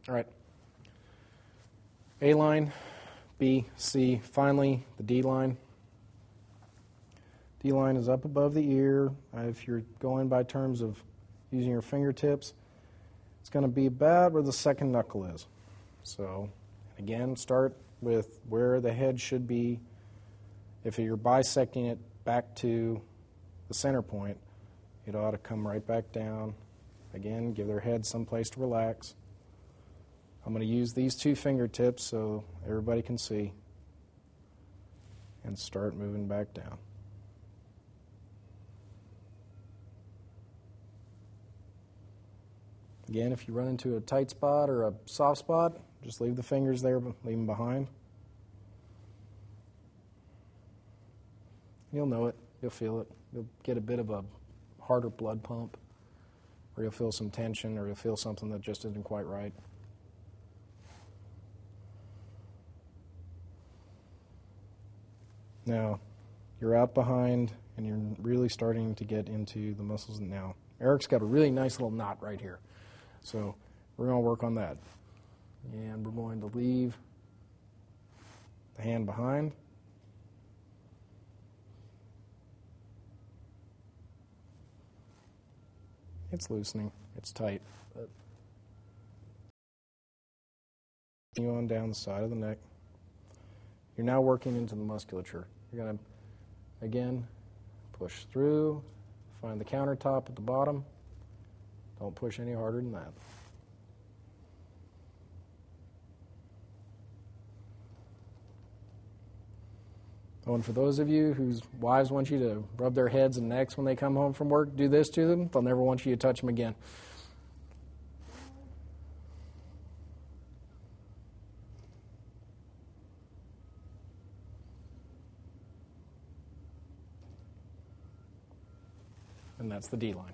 All right. A line, B, C, finally the D line. D line is up above the ear. If you're going by terms of using your fingertips, it's going to be about where the second knuckle is. So, again, start with where the head should be. If you're bisecting it back to the center point, it ought to come right back down. Again, give their head some place to relax. I'm going to use these two fingertips so everybody can see and start moving back down. Again, if you run into a tight spot or a soft spot, just leave the fingers there, leave them behind. You'll know it. You'll feel it. You'll get a bit of a harder blood pump, or you'll feel some tension, or you'll feel something that just isn't quite right. Now, you're out behind, and you're really starting to get into the muscles now. Eric's got a really nice little knot right here. So we're going to work on that. And we're going to leave the hand behind. It's loosening. It's tight. But continue on down the side of the neck. You're now working into the musculature. You're going to, again, push through, find the countertop at the bottom. Don't push any harder than that. Oh, and for those of you whose wives want you to rub their heads and necks when they come home from work, do this to them. They'll never want you to touch them again. And that's the D line.